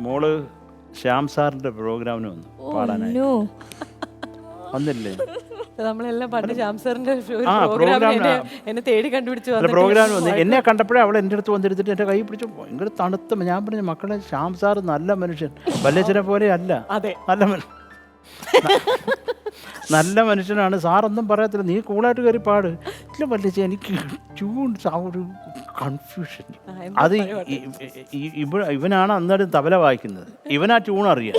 മോള് ശ്യാം സാറിന്റെ പ്രോഗ്രാമിന് വന്നു പാടാനായി. വന്നില്ലേ? നമ്മളെല്ലാം പണ്ട് ശ്യാം സാറിന്റെ പ്രോഗ്രാമിന് എന്നെ തേടി കണ്ടുപിടിച്ചു പ്രോഗ്രാമിന് വന്നു. എന്നെ കണ്ടപ്പോഴേ അവൾ എൻ്റെ അടുത്ത് വന്നിരുന്നിട്ട് എൻ്റെ കൈ പിടിച്ചു ഭയങ്കര തണുത്ത. ഞാൻ പറഞ്ഞു മക്കളെ ശ്യാം സാർ നല്ല മനുഷ്യൻ, വല്യച്ഛനെ പോലെ അല്ല, നല്ല മനുഷ്യനാണ്, സാറൊന്നും പറയത്തില്ല, നീ കൂളായിട്ട് കയറി പാട്. ഇല്ല വല്യച്ഛ എനിക്ക് ഒരു കൺഫ്യൂഷൻ. അത് ഇവനാണ് അന്നേരം തബല വായിക്കുന്നത്, ഇവനാ ട്യൂൺ അറിയാം.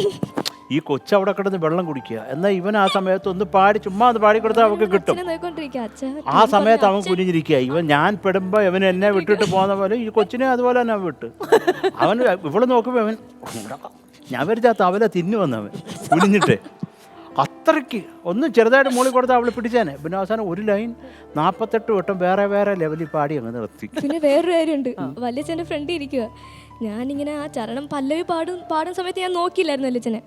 ഈ കൊച്ചവിടെ കിടന്ന് വെള്ളം കുടിക്കുക, എന്നാൽ ഇവൻ ആ സമയത്ത് ഒന്ന് പാടി ചുമ്മാ ഒന്ന് പാടിക്കൊടുത്താൽ അവർക്ക് കിട്ടും. ആ സമയത്ത് അവൻ കുനിഞ്ഞിരിക്കുക. ഇവൻ ഞാൻ പെടുമ്പോൾ ഇവൻ എന്നെ വിട്ടിട്ട് പോകുന്ന പോലെ ഈ കൊച്ചിനെ അതുപോലെ തന്നെ വിട്ട്. അവൻ ഇവിടെ നോക്കുമ്പോൾ അവൻ ഞാൻ വരിച്ച തവല തിന്നു വന്നവൻ കുനിഞ്ഞിട്ട് അത്രയ്ക്ക് ഒന്ന് ചെറുതായിട്ട് മൂളി കൊടുത്താൽ അവൾ പിടിച്ചേനെ. പിന്നെ അവസാനം ഒരു ലൈൻ 48 വട്ടം വേറെ വേറെ ലെവലിൽ പാടി അങ്ങ് നിർത്തി. പിന്നെ വേറൊരു കാര്യമുണ്ട്, വല്യച്ഛൻ്റെ ഫ്രണ്ട് ഇരിക്കുക. ഞാനിങ്ങനെ ആ ചരണം പല്ലവി പാടുന്ന സമയത്ത് ഞാൻ നോക്കിയില്ലായിരുന്നു വല്യച്ഛനെ.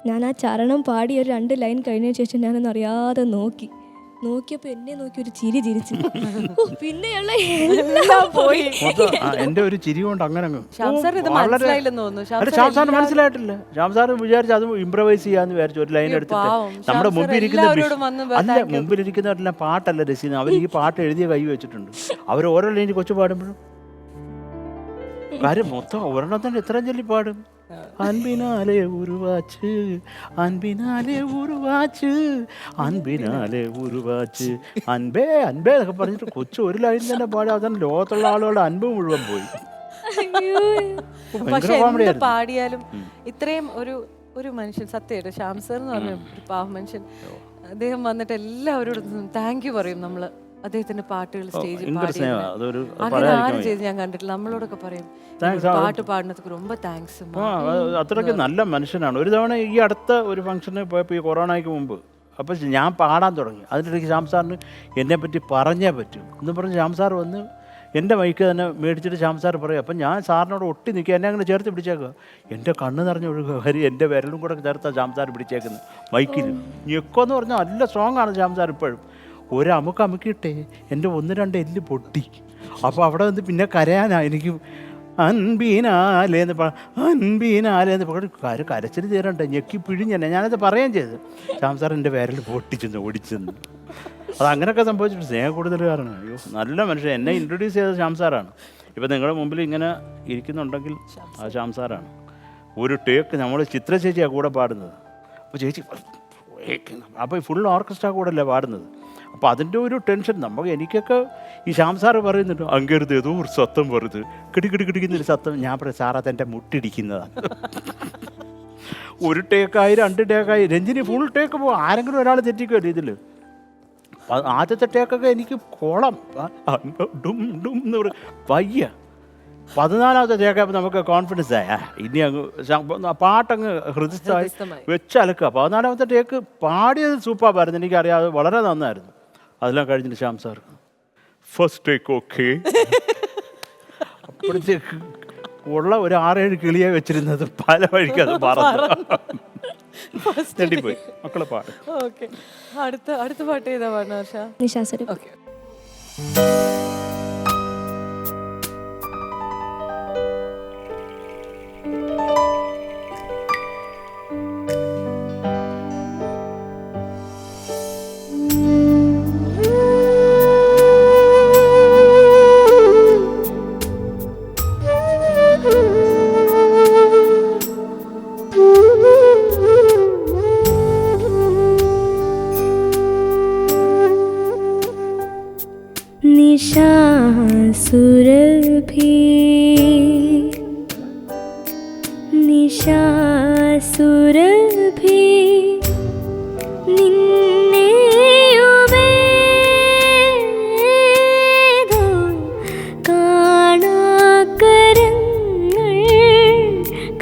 ഞാൻ ആ ചരണം പാടി ഒരു 2 ലൈൻ കഴിഞ്ഞതിന് ശേഷം ഞാനൊന്നും അറിയാതെ നോക്കിയപ്പോൾ എന്നെ നോക്കി ഒരു ചിരി ചിരിച്ചു. പിന്നെയുള്ള എല്ലാം പോയി. എന്റെ ഒരു ചിരി കൊണ്ട് അങ്ങനെ മനസ്സിലായിട്ടില്ല. ശ്യാം സാർ വിചാരിച്ചു അത് ഇംപ്രവൈസ് ചെയ്യാന്ന് വിചാരിച്ചു. ഒരു ലൈൻ എടുത്തിട്ട് നമ്മുടെ മുമ്പിലിരിക്കുന്നവരെല്ലാം പാട്ടല്ല രസിക്കുന്നത്, അവർ ഈ പാട്ട് എഴുതിയ കൈ വെച്ചിട്ടുണ്ട്. അവർ ഓരോ ലൈൻ കൊച്ചു പാടുമ്പോഴും കാര്യം മൊത്തം ഒരെണ്ണത്തിന് എത്ര ചൊല്ലി പാടും. അൻപിനാലെ ഉരുവാച്ച് അൻപിനാലെ ഉരുവാച്ച് അൻപിനാലെ ഉരുവാച്ച് അൻപേ അൻപേ എന്നൊക്കെ പറഞ്ഞിട്ട് കൊച്ചു ഒരു ലൈൻ തന്നെ പാടി. അവസാനം ലോകത്തുള്ള ആളുകളുടെ അൻപ് മുഴുവൻ പോയി. പക്ഷെ പാടിയാലും ഇത്രയും ഒരു മനുഷ്യൻ, സത്യമായിട്ട് ശ്യാം സാർ എന്ന് പറഞ്ഞ ഒരു പാവ മനുഷ്യൻ, അദ്ദേഹം വന്നിട്ട് എല്ലാവരോടും താങ്ക് യു പറയും. നമ്മള് അദ്ദേഹത്തിന്റെ പാട്ടുകൾ സ്റ്റേജിൽ അങ്ങനെ ആരും ചെയ്ത് ഞാൻ കണ്ടിട്ടില്ല. നമ്മളോടൊക്കെ പറയും പാട്ട് പാടുന്നതൊക്കെ ரொம்ப താങ്ക്സ്. അത്രയ്ക്ക് നല്ല മനുഷ്യനാണ്. ഒരു തവണ ഈ അടുത്ത ഒരു ഫംഗ്ഷന് പോയപ്പോൾ ഈ കൊറോണയ്ക്ക് മുമ്പ് അപ്പോൾ ഞാൻ പാടാൻ തുടങ്ങി. അതിനിടയ്ക്ക് ശ്യാം സാറിന് എന്നെപ്പറ്റി പറഞ്ഞേ പറ്റൂ എന്ന് പറഞ്ഞ് ശ്യാം സാർ വന്ന് എൻ്റെ മൈക്ക് തന്നെ മേടിച്ചിട്ട് ശ്യാം സാർ പറയും. അപ്പം ഞാൻ സാറിനോട് ഒട്ടി നിൽക്കുക, എന്നെ അങ്ങനെ ചേർത്ത് പിടിച്ചേക്കുക. എൻ്റെ കണ്ണ് നിറഞ്ഞ ഒഴുകുക കാര്യം എൻ്റെ വിരലും കൂടെ ചേർത്താൽ ശ്യാം സാർ പിടിച്ചേക്കുന്നത് മൈക്കിൽ. ഞെക്കോന്ന് പറഞ്ഞാൽ നല്ല സ്ട്രോങ് ആണ് ശ്യാം സാർ ഇപ്പോഴും. അമുക്കിട്ടേ എൻ്റെ 1-2 എല്ല് പൊട്ടി. അപ്പോൾ അവിടെ നിന്ന് പിന്നെ കരയാനാ എനിക്ക്. അൻപീനാലേന്ന് കരച്ചിൽ തീരണ്ടേ, ഞെക്കി പിഴിഞ്ഞെന്നെ. ഞാനത് പറയുകയും ചെയ്തു. ശ്യാം സാർ എൻ്റെ വിരൽ പൊട്ടിച്ചെന്ന് ഓടിച്ചെന്ന്. അത് അങ്ങനെയൊക്കെ സംഭവിച്ചിട്ട് സ്നേഹം കൂടുതൽ കാരണം. അയ്യോ നല്ല മനുഷ്യൻ. എന്നെ ഇൻട്രൊഡ്യൂസ് ചെയ്തത് ശ്യാം സാറാണ്. ഇപ്പം നിങ്ങളുടെ മുമ്പിൽ ഇങ്ങനെ ഇരിക്കുന്നുണ്ടെങ്കിൽ ആ ശ്യാം സാറാണ്. ഒരു ടേക്ക് നമ്മൾ ചിത്ര ചേച്ചിയാണ് കൂടെ പാടുന്നത്. അപ്പോൾ ചേച്ചി അപ്പോൾ ഫുൾ ഓർക്കസ്ട്ര കൂടെ അല്ലേ പാടുന്നത്. അപ്പോൾ അതിൻ്റെ ഒരു ടെൻഷൻ എനിക്കൊക്കെ ഈ ശ്യാം സാറ് പറയുന്നുണ്ട് അങ്ങരുത് ഏതോ ഒരു സത്തം വരുത് കിടികിടിക്കുന്നൊരു സത്തം. ഞാൻ പറയാം സാർ അതെൻ്റെ മുട്ടിടിക്കുന്നതാണ്. ഒരു ടേക്കായി 2 ടേക്കായി രഞ്ജിനി ഫുൾ ടേക്ക് പോകും. ആരെങ്കിലും ഒരാൾ തെറ്റിക്കുമല്ലോ ഇതിൽ. ആദ്യത്തെ ടേക്കൊക്കെ എനിക്ക് കോളം ഡും ഡും എന്ന് പറയും വയ്യ. 14ാമത്തെ ടേക്കായപ്പോൾ നമുക്ക് കോൺഫിഡൻസ് ആയ ഇനി അങ്ങ് പാട്ടങ്ങ് ഹൃദയസ്ഥായി വെച്ചലക്കുക. 14ാമത്തെ ടേക്ക് പാടിയത് സൂപ്പറായിരുന്നു, എനിക്കറിയാതെ വളരെ നന്നായിരുന്നു. അതെല്ലാം കഴിഞ്ഞിട്ട് Shyam sir first take okay. അപ്പോഴത്തേക്ക് ഉള്ള ഒരു 6-7 കിളിയെ വെച്ചിരുന്നത് പല വഴിക്ക് അത് പറന്നുപോയി. മക്കളെ പാട്ട് അടുത്ത പാട്ട് ഏതാ പാടുന്ന? നിശാസരി. നിശാസുരഭി നിന്നെയുമേതോ കാണാക്കരങ്ങൾ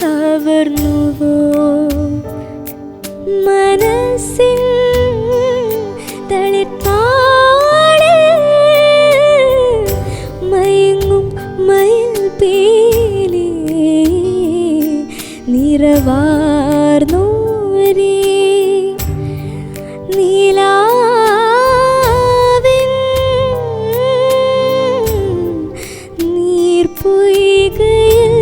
കവർന്നുവോ മനസ്സിൻ തളിർപ്പാട് മയങ്ങും മയിൽ പീലി നിറവാർന്നോരേ നീലാവിൻ നീർപ്പൊയ്കയിൽ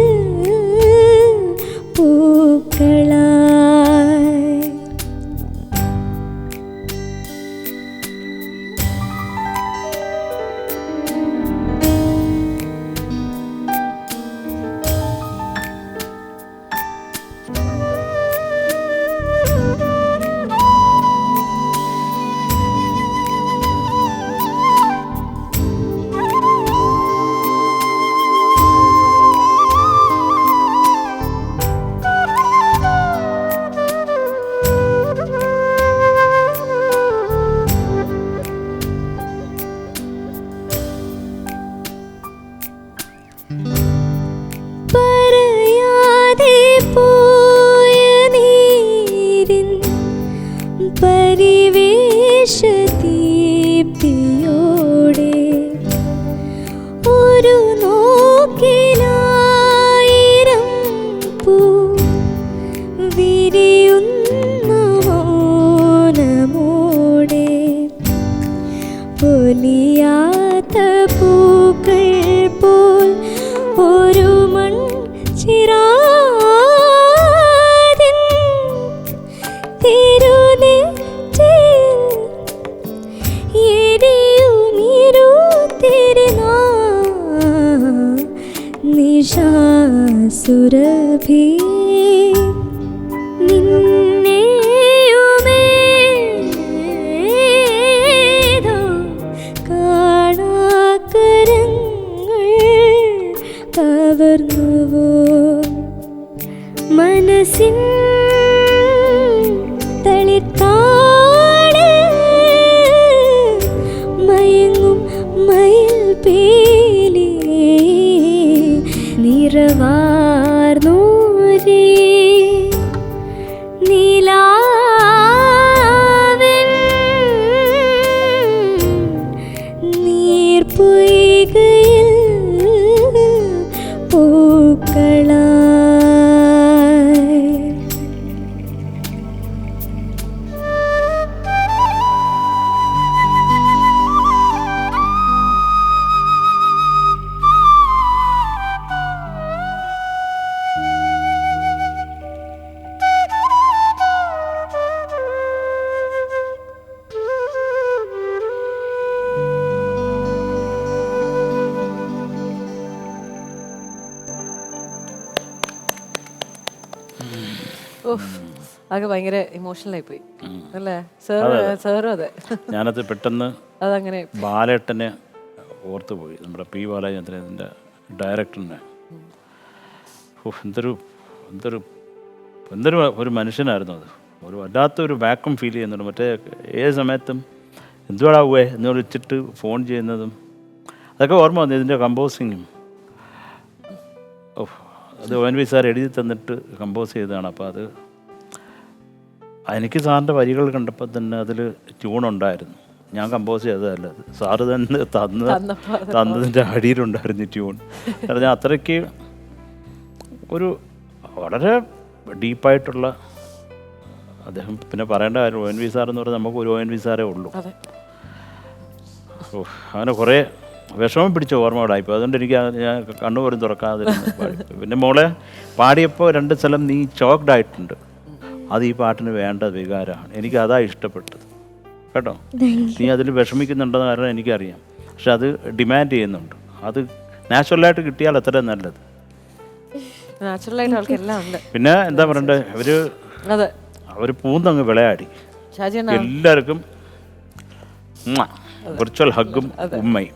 നിശാസുരഭി നിന്നെയുമേതോ കാണാക്കരങ്ങൾ കവർന്നുവോ മനസ്സിൻ തളിർത്താട് മയങ്ങും മയിൽ പീലി നിറവാർന്നോരേ നീലാവൻ നീർപ്പൊയ്കയിൽ പൂക്കളായി. ആകെ ഭയങ്കര ഇമോഷണൽ ആയി പോയി അല്ലേ സാറും അതെ. ഞാനത് പെട്ടെന്ന് അതങ്ങനെ ബാലേട്ടനെ ഓർത്തുപോയി, നമ്മുടെ പി ബാലചന്ദ്രൻ്റെ ഡയറക്ടറിനെ. എന്തൊരു എന്തൊരു എന്തൊരു ഒരു മനുഷ്യനായിരുന്നു അത്. ഒരു വല്ലാത്തൊരു വാക്വം ഫീൽ ചെയ്യുന്നുണ്ട്. മറ്റേ ഏത് സമയത്തും എന്തുവാടാവുകയെ എന്ന് വിളിച്ചിട്ട് ഫോൺ ചെയ്യുന്നതും അതൊക്കെ ഓർമ്മ വന്നു. ഇതിൻ്റെ കമ്പോസിങ്ങും അത് ONV സാർ എഴുതി തന്നിട്ട് കമ്പോസ് ചെയ്തതാണ്. അപ്പോൾ അത് എനിക്ക് സാറിൻ്റെ വരികൾ കണ്ടപ്പോൾ തന്നെ അതിൽ ട്യൂണുണ്ടായിരുന്നു. ഞാൻ കമ്പോസ് ചെയ്തതല്ല, അത് സാറ് തന്നെ തന്നതിൻ്റെ അടിയിലുണ്ടായിരുന്നു ട്യൂൺ. പറഞ്ഞാൽ അത്രയ്ക്ക് ഒരു വളരെ ഡീപ്പായിട്ടുള്ള അദ്ദേഹം. പിന്നെ പറയേണ്ട കാര്യം ONV സാർ എന്ന് പറഞ്ഞാൽ നമുക്ക് ഒരു ONV സാറേ ഉള്ളൂ. അങ്ങനെ കുറേ വിഷമം പിടിച്ച ഓർമ്മകളായിപ്പോൾ. അതുകൊണ്ട് എനിക്ക് ഞാൻ കണ്ണുപോലും തുറക്കാതിരുന്നു പാടി. പിന്നെ മോളെ പാടിയപ്പോൾ 2 സ്ഥലം നീ ചോക്ഡ് ആയിട്ടുണ്ട്. അത് ഈ പാട്ടിന് വേണ്ട വികാരമാണ്. എനിക്ക് അതാ ഇഷ്ടപ്പെട്ടത് കേട്ടോ. നീ അതിൽ വിഷമിക്കുന്നുണ്ടെന്ന് കാരണം എനിക്കറിയാം, പക്ഷെ അത് ഡിമാൻഡ് ചെയ്യുന്നുണ്ട്. അത് നാച്ചുറലായിട്ട് കിട്ടിയാൽ അത്ര നല്ലത്. പിന്നെ എന്താ പറയണ്ടേ, അവർ പൂന്തങ്ങ് വിളയാടി. എല്ലാവർക്കും വിർച്വൽ ഹഗ്ഗും ഉമ്മയും.